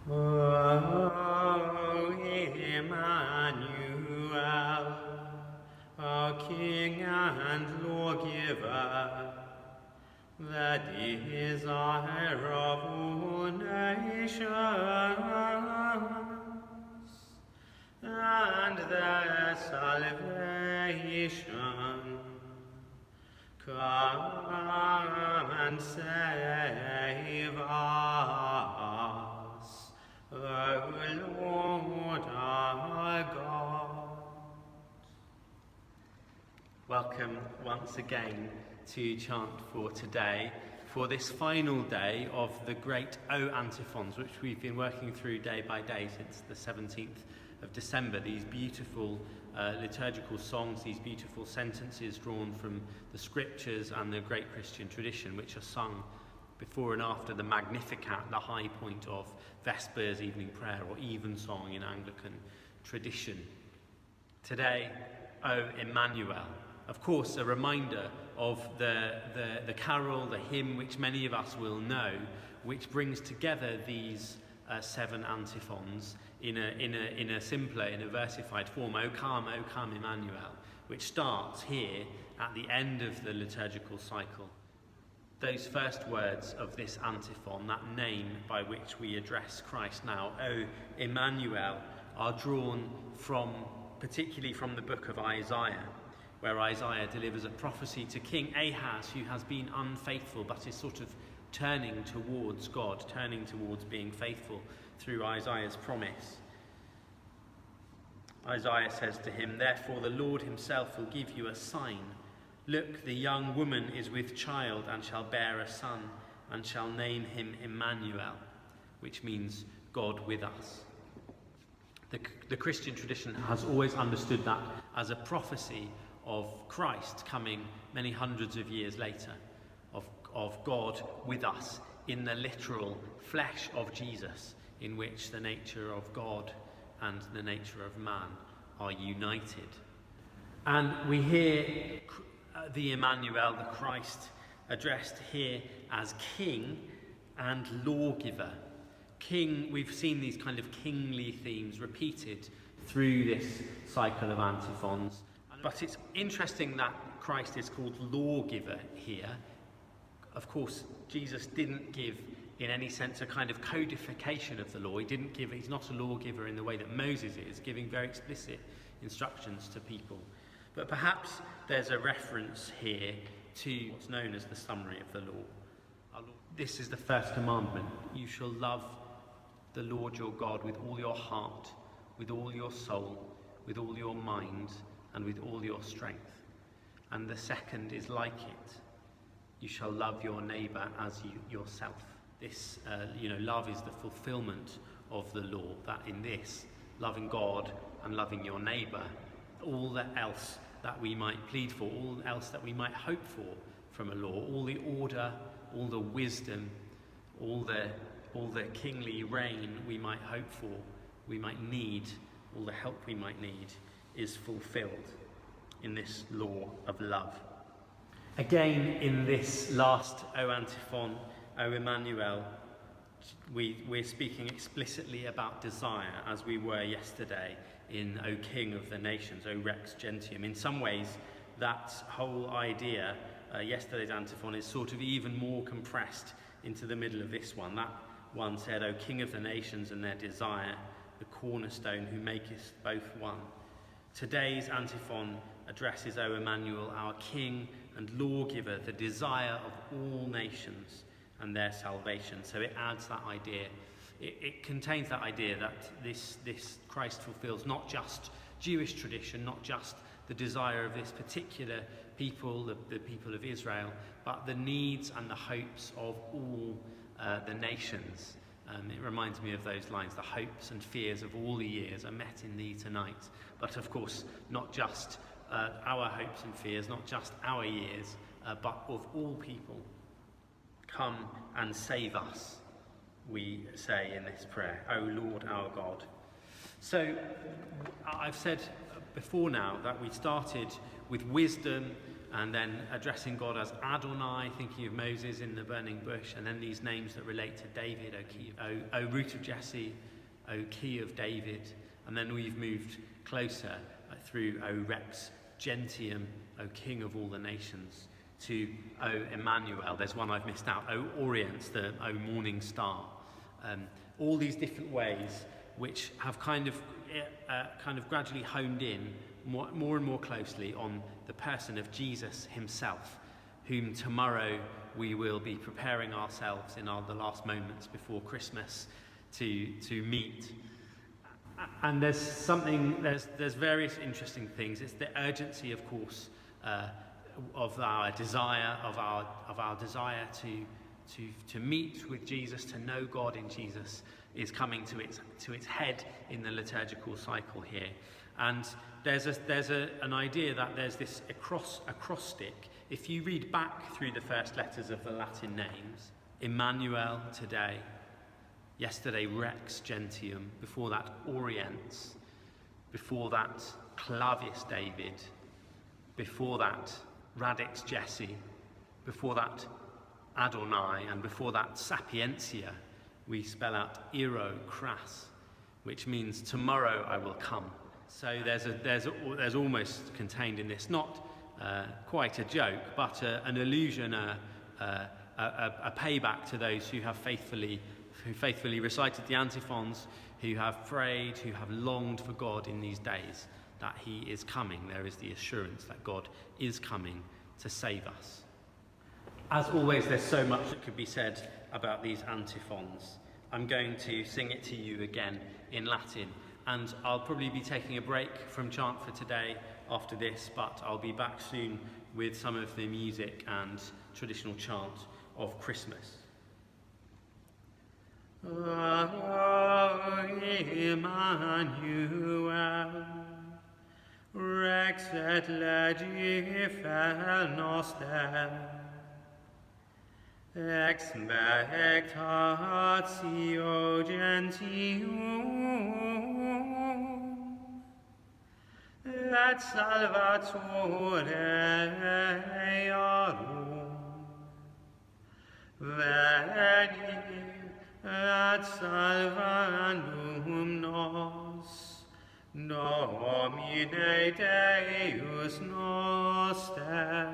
O Emmanuel, our King and Lawgiver, the desire of all nations, and their salvation, come and save us, O Lord our God. Welcome once again to Chant for today, for this final day of the great O Antiphons, which we've been working through day by day since the 17th of December. These beautiful liturgical songs, these beautiful sentences drawn from the scriptures and the great Christian tradition, which are sung before and after the Magnificat, the high point of Vespers evening prayer or evensong in Anglican tradition. Today, O Emmanuel, of course, a reminder of the carol, the hymn, which many of us will know, which brings together these 7 antiphons in a simpler, in a versified form. O come, Emmanuel, which starts here at the end of the liturgical cycle. Those first words of this antiphon, that name by which we address Christ now, O Emmanuel, are drawn particularly from the book of Isaiah, where Isaiah delivers a prophecy to King Ahaz, who has been unfaithful but is sort of turning towards God, turning towards being faithful through Isaiah's promise. Isaiah says to him, "Therefore the Lord himself will give you a sign. Look, the young woman is with child and shall bear a son and shall name him Emmanuel," which means God with us. The Christian tradition has always understood that as a prophecy of Christ coming many hundreds of years later, of God with us in the literal flesh of Jesus, in which the nature of God and the nature of man are united. And we hear the Emmanuel, the Christ, addressed here as King and Lawgiver. King, we've seen these kind of kingly themes repeated through this cycle of antiphons. But it's interesting that Christ is called Lawgiver here. Of course, Jesus didn't give, in any sense, a kind of codification of the law. He's not a lawgiver in the way that Moses is, giving very explicit instructions to people. But perhaps there's a reference here to what's known as the summary of the law. This is the first commandment. You shall love the Lord your God with all your heart, with all your soul, with all your mind, and with all your strength. And the second is like it. You shall love your neighbour as yourself. This, love is the fulfilment of the law. That in this, loving God and loving your neighbour, all that else that we might plead for, all else that we might hope for from a law, all the order, all the wisdom, all the kingly reign we might hope for, we might need, all the help we might need, is fulfilled in this law of love. Again, in this last O Antiphon, O Emmanuel, we're speaking explicitly about desire, as we were yesterday in O King of the Nations, O Rex Gentium. In some ways, that whole idea, yesterday's antiphon, is sort of even more compressed into the middle of this one. That one said, O King of the Nations and their desire, the cornerstone who maketh both one. Today's antiphon addresses O Emmanuel, our King and Lawgiver, the desire of all nations and their salvation. So it adds that idea. It contains that idea that this Christ fulfills not just Jewish tradition, not just the desire of this particular people, the people of Israel, but the needs and the hopes of all the nations. It reminds me of those lines, the hopes and fears of all the years are met in thee tonight. But of course, not just our hopes and fears, not just our years, but of all people. Come and save us, we say in this prayer, O Lord our God. So I've said before now that we started with wisdom and then addressing God as Adonai, thinking of Moses in the burning bush, and then these names that relate to David, O root of Jesse, O key of David, and then we've moved closer through O rex gentium, O king of all the nations, to O Emmanuel. There's one I've missed out, O Orient, the O morning star. All these different ways which have kind of gradually honed in more and more closely on the person of Jesus himself, whom tomorrow we will be preparing ourselves in the last moments before Christmas to meet. And there's various interesting things. It's the urgency, of course, of our desire to meet with Jesus, to know God in Jesus, is coming to its head in the liturgical cycle here. And there's an idea that there's this acrostic. If you read back through the first letters of the Latin names, Emmanuel today, yesterday Rex Gentium, before that Oriens, before that Clavius David, before that Radix Jesse, before that Adonai, and before that Sapientia, we spell out Iro Cras, which means tomorrow I will come. So there's almost contained in this, not quite a joke, but an allusion, a payback to those who faithfully recited the antiphons, who have prayed, who have longed for God in these days, that he is coming. There is the assurance that God is coming to save us. As always, there's so much that could be said about these antiphons. I'm going to sing it to you again in Latin, and I'll probably be taking a break from chant for today after this, but I'll be back soon with some of the music and traditional chant of Christmas. O Emmanuel, Rex et legifel noster, expectatio gentium, et salvatore earum, veni et salvandum nos, Domine Deus noster.